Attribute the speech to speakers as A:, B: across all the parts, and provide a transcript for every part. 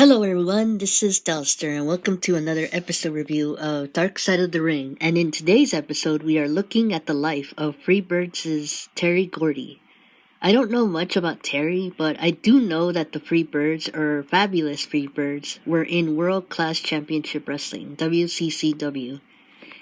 A: Hello everyone, this is Delster and welcome to another episode review of Dark Side of the Ring. And in today's episode, we are looking at the life of Freebirds' Terry Gordy. I don't know much about Terry, but I do know that the Freebirds, or Fabulous Freebirds, were in World Class Championship Wrestling, WCCW,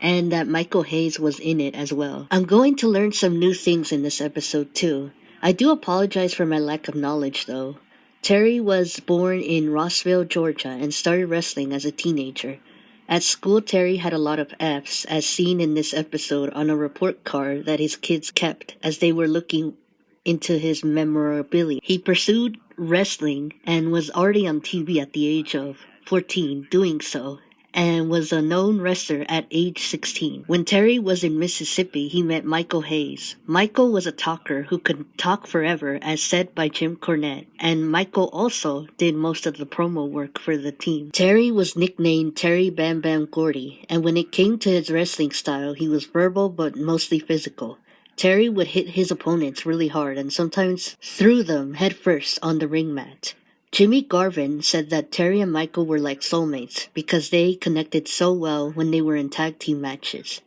A: and that Michael Hayes was in it as well. I'm going to learn some new things in this episode too. I do apologize for my lack of knowledge though. Terry was born in Rossville, Georgia, and started wrestling as a teenager. At school, Terry had a lot of F's, as seen in this episode on a report card that his kids kept as they were looking into his memorabilia. He pursued wrestling and was already on TV at the age of 14 doing so, and was a known wrestler at age 16. When Terry was in Mississippi, he met Michael Hayes. Michael was a talker who could talk forever, as said by Jim Cornette, and Michael also did most of the promo work for the team. Terry was nicknamed Terry Bam Bam Gordy, and when it came to his wrestling style, he was verbal but mostly physical. Terry would hit his opponents really hard and sometimes threw them headfirst on the ring mat. Jimmy Garvin said that Terry and Michael were like soulmates because they connected so well when they were in tag team matches.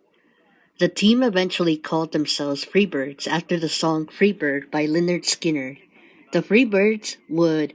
A: The team eventually called themselves Freebirds after the song Freebird by Lynyrd Skynyrd. The Freebirds would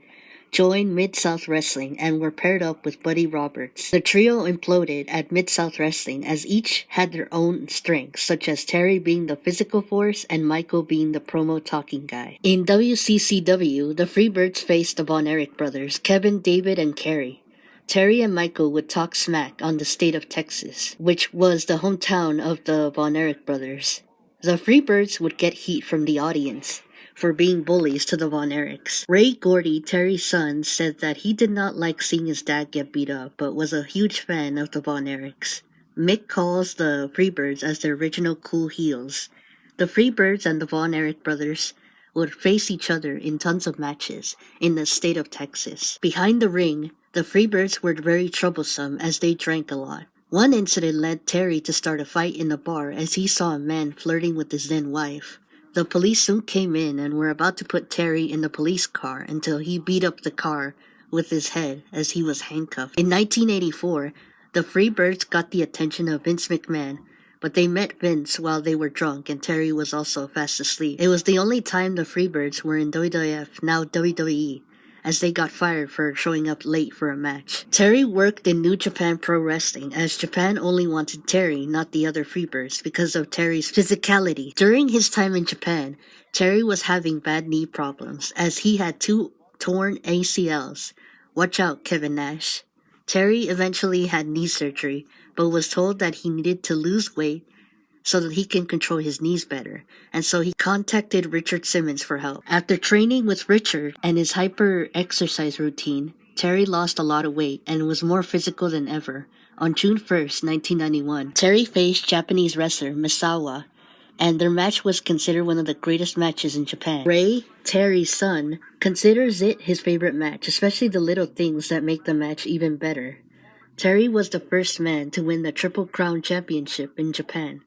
A: join Mid-South Wrestling and were paired up with Buddy Roberts. The trio imploded at Mid-South Wrestling as each had their own strengths, such as Terry being the physical force and Michael being the promo talking guy. In WCCW, the Freebirds faced the Von Erich brothers, Kevin, David, and Kerry. Terry and Michael would talk smack on the state of Texas, which was the hometown of the Von Erich brothers. The Freebirds would get heat from the audience for being bullies to the Von Erichs. Ray Gordy, Terry's son, said that he did not like seeing his dad get beat up, but was a huge fan of the Von Erichs. Mick calls the Freebirds as the original cool heels. The Freebirds and the Von Erich brothers would face each other in tons of matches in the state of Texas. Behind the ring, the Freebirds were very troublesome as they drank a lot. One incident led Terry to start a fight in a bar as he saw a man flirting with his then wife. The police soon came in and were about to put Terry in the police car until he beat up the car with his head as he was handcuffed. In 1984, the Freebirds got the attention of Vince McMahon, but they met Vince while they were drunk and Terry was also fast asleep. It was the only time the Freebirds were in WWF, now WWE, as they got fired for showing up late for a match. Terry worked in New Japan Pro Wrestling, as Japan only wanted Terry, not the other Freebirds, because of Terry's physicality. During his time in Japan, Terry was having bad knee problems, as he had 2 torn ACLs. Watch out, Kevin Nash. Terry eventually had knee surgery, but was told that he needed to lose weight so that he can control his knees better, and so he contacted Richard Simmons for help. After training with Richard and his hyper-exercise routine, Terry lost a lot of weight and was more physical than ever. On June 1st, 1991, Terry faced Japanese wrestler Misawa, and their match was considered one of the greatest matches in Japan. Ray, Terry's son, considers it his favorite match, especially the little things that make the match even better. Terry was the first man to win the Triple Crown Championship in Japan.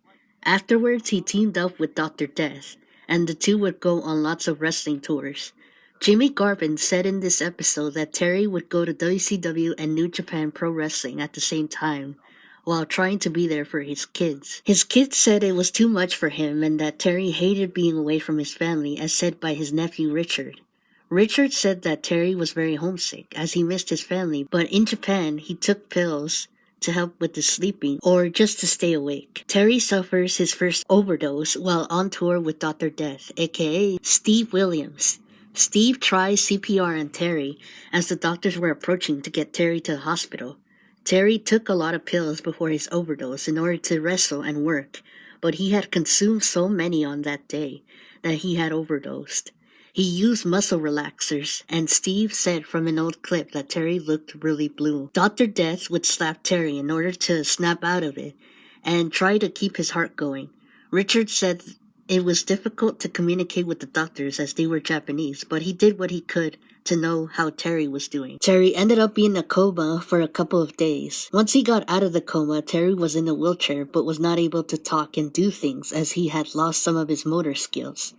A: Afterwards, he teamed up with Dr. Death, and the two would go on lots of wrestling tours. Jimmy Garvin said in this episode that Terry would go to WCW and New Japan Pro Wrestling at the same time, while trying to be there for his kids. His kids said it was too much for him and that Terry hated being away from his family, as said by his nephew Richard. Richard said that Terry was very homesick, as he missed his family, but in Japan, he took pills to help with the sleeping or just to stay awake. Terry suffers his first overdose while on tour with Dr. Death, aka Steve Williams. Steve tries CPR on Terry as the doctors were approaching to get Terry to the hospital. Terry took a lot of pills before his overdose in order to wrestle and work, but he had consumed so many on that day that he had overdosed. He used muscle relaxers, and Steve said from an old clip that Terry looked really blue. Dr. Death would slap Terry in order to snap out of it and try to keep his heart going. Richard said it was difficult to communicate with the doctors as they were Japanese, but he did what he could to know how Terry was doing. Terry ended up being in a coma for a couple of days. Once he got out of the coma, Terry was in a wheelchair but was not able to talk and do things as he had lost some of his motor skills.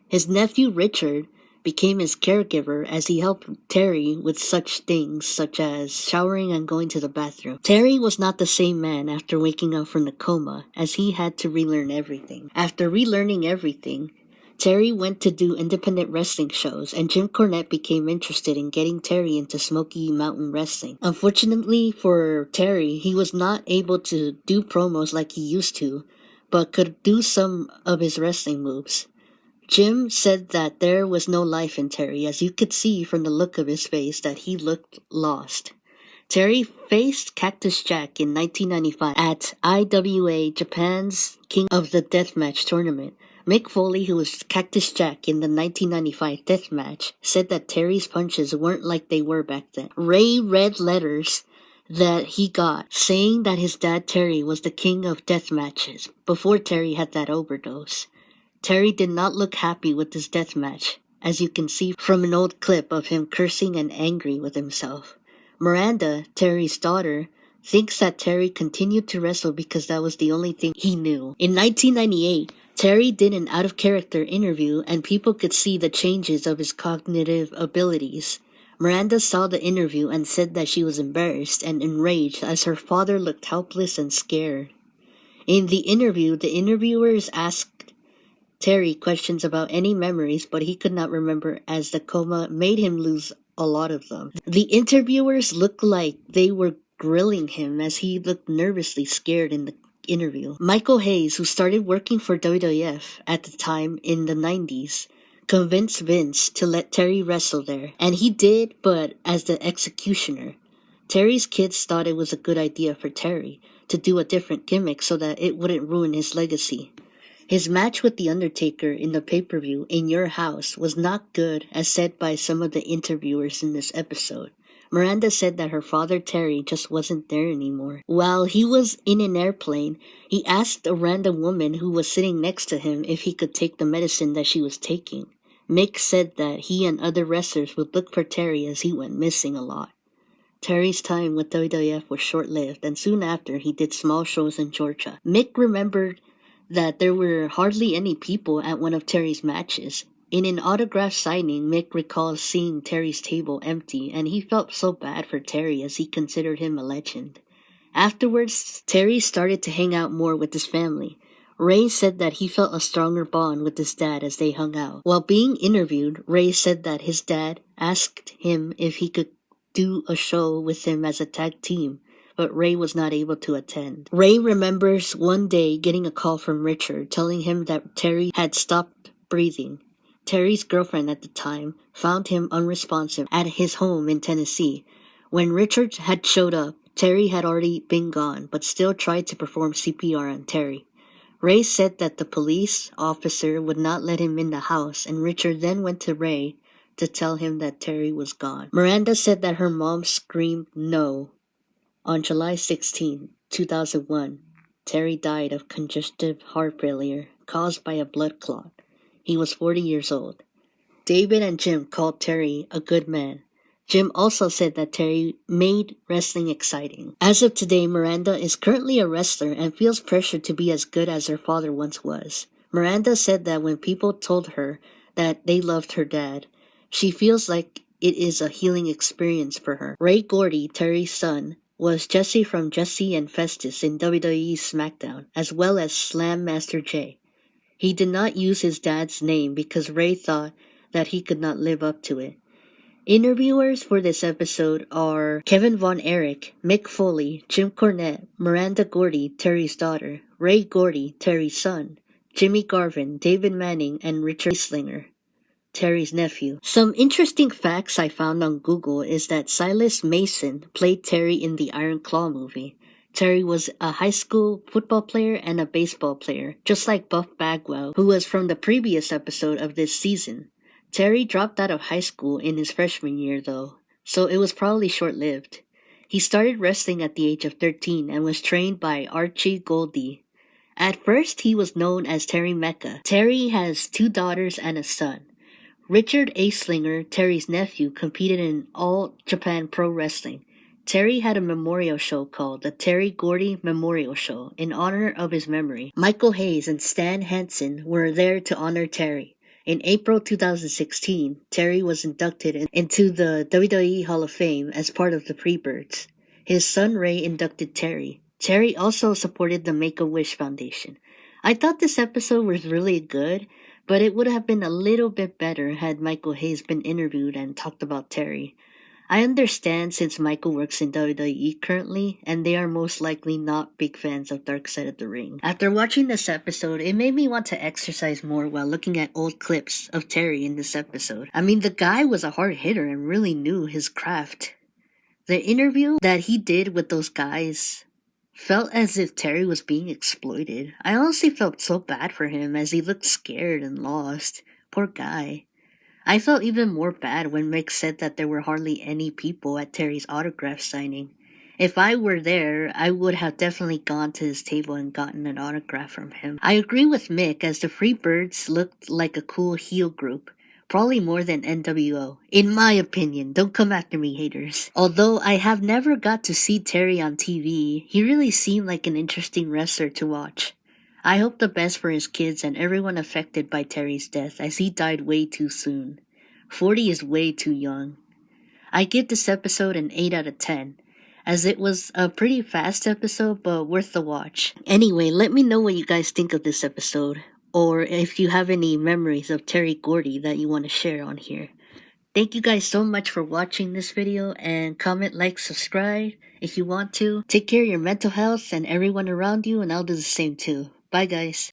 A: His nephew Richard became his caregiver as he helped Terry with such things such as showering and going to the bathroom. Terry was not the same man after waking up from the coma, as he had to relearn everything. After relearning everything, Terry went to do independent wrestling shows, and Jim Cornette became interested in getting Terry into Smoky Mountain Wrestling. Unfortunately for Terry, he was not able to do promos like he used to, but could do some of his wrestling moves. Jim said that there was no life in Terry, as you could see from the look of his face that he looked lost. Terry faced Cactus Jack in 1995 at IWA Japan's King of the Deathmatch tournament. Mick Foley, who was Cactus Jack in the 1995 Deathmatch, said that Terry's punches weren't like they were back then. Ray read letters that he got saying that his dad Terry was the king of death matches before Terry had that overdose. Terry did not look happy with his death match, as you can see from an old clip of him cursing and angry with himself. Miranda, Terry's daughter, thinks that Terry continued to wrestle because that was the only thing he knew. In 1998, Terry did an out-of-character interview and people could see the changes of his cognitive abilities. Miranda saw the interview and said that she was embarrassed and enraged as her father looked helpless and scared. In the interview, the interviewers asked Terry questions about any memories, but he could not remember as the coma made him lose a lot of them. The interviewers looked like they were grilling him as he looked nervously scared in the interview. Michael Hayes, who started working for WWF at the time in the 90s, convinced Vince to let Terry wrestle there, and he did, but as the executioner. Terry's kids thought it was a good idea for Terry to do a different gimmick so that it wouldn't ruin his legacy. His match with The Undertaker in the pay-per-view In Your House was not good, as said by some of the interviewers in this episode. Miranda said that her father Terry just wasn't there anymore. While he was in an airplane, he asked a random woman who was sitting next to him if he could take the medicine that she was taking. Mick said that he and other wrestlers would look for Terry as he went missing a lot. Terry's time with WWF was short-lived, and soon after he did small shows in Georgia. Mick remembered that there were hardly any people at one of Terry's matches. In an autograph signing, Mick recalls seeing Terry's table empty, and he felt so bad for Terry as he considered him a legend. Afterwards, Terry started to hang out more with his family. Ray said that he felt a stronger bond with his dad as they hung out. While being interviewed, Ray said that his dad asked him if he could do a show with him as a tag team, but Ray was not able to attend. Ray remembers one day getting a call from Richard telling him that Terry had stopped breathing. Terry's girlfriend at the time found him unresponsive at his home in Tennessee. When Richard had showed up, Terry had already been gone, but still tried to perform CPR on Terry. Ray said that the police officer would not let him in the house, and Richard then went to Ray to tell him that Terry was gone. Miranda said that her mom screamed no. On July 16, 2001, Terry died of congestive heart failure caused by a blood clot. He was 40 years old. David and Jim called Terry a good man. Jim also said that Terry made wrestling exciting. As of today, Miranda is currently a wrestler and feels pressure to be as good as her father once was. Miranda said that when people told her that they loved her dad, she feels like it is a healing experience for her. Ray Gordy, Terry's son, was Jesse from Jesse and Festus in WWE's SmackDown, as well as Slam Master Jay. He did not use his dad's name because Ray thought that he could not live up to it. Interviewers for this episode are Kevin Von Erich, Mick Foley, Jim Cornette, Miranda Gordy, Terry's daughter, Ray Gordy, Terry's son, Jimmy Garvin, David Manning, and Richard Slinger, Terry's nephew. Some interesting facts I found on Google is that Silas Mason played Terry in the Iron Claw movie. Terry was a high school football player and a baseball player, just like Buff Bagwell, who was from the previous episode of this season. Terry dropped out of high school in his freshman year, though, so it was probably short-lived. He started wrestling at the age of 13 and was trained by Archie Goldie. At first, he was known as Terry Mecca. Terry has 2 daughters and a son. Richard A. Slinger, Terry's nephew, competed in All Japan Pro Wrestling. Terry had a memorial show called the Terry Gordy Memorial Show in honor of his memory. Michael Hayes and Stan Hansen were there to honor Terry. In April 2016, Terry was inducted into the WWE Hall of Fame as part of the Freebirds. His son Ray inducted Terry. Terry also supported the Make-A-Wish Foundation. I thought this episode was really good, but it would have been a little bit better had Michael Hayes been interviewed and talked about Terry. I understand since Michael works in WWE currently, and they are most likely not big fans of Dark Side of the Ring. After watching this episode, it made me want to exercise more while looking at old clips of Terry in this episode. I mean, the guy was a hard hitter and really knew his craft. The interview that he did with those guys felt as if Terry was being exploited. I honestly felt so bad for him as he looked scared and lost. Poor guy. I felt even more bad when Mick said that there were hardly any people at Terry's autograph signing. If I were there, I would have definitely gone to his table and gotten an autograph from him. I agree with Mick as the Freebirds looked like a cool heel group. Probably more than NWO. In my opinion, don't come after me, haters. Although I have never got to see Terry on TV, he really seemed like an interesting wrestler to watch. I hope the best for his kids and everyone affected by Terry's death as he died way too soon. 40 is way too young. I give this episode an 8 out of 10, as it was a pretty fast episode but worth the watch. Anyway, let me know what you guys think of this episode, or if you have any memories of Terry Gordy that you want to share on here. Thank you guys so much for watching this video, and comment, like, subscribe if you want to. Take care of your mental health and everyone around you, and I'll do the same too. Bye guys.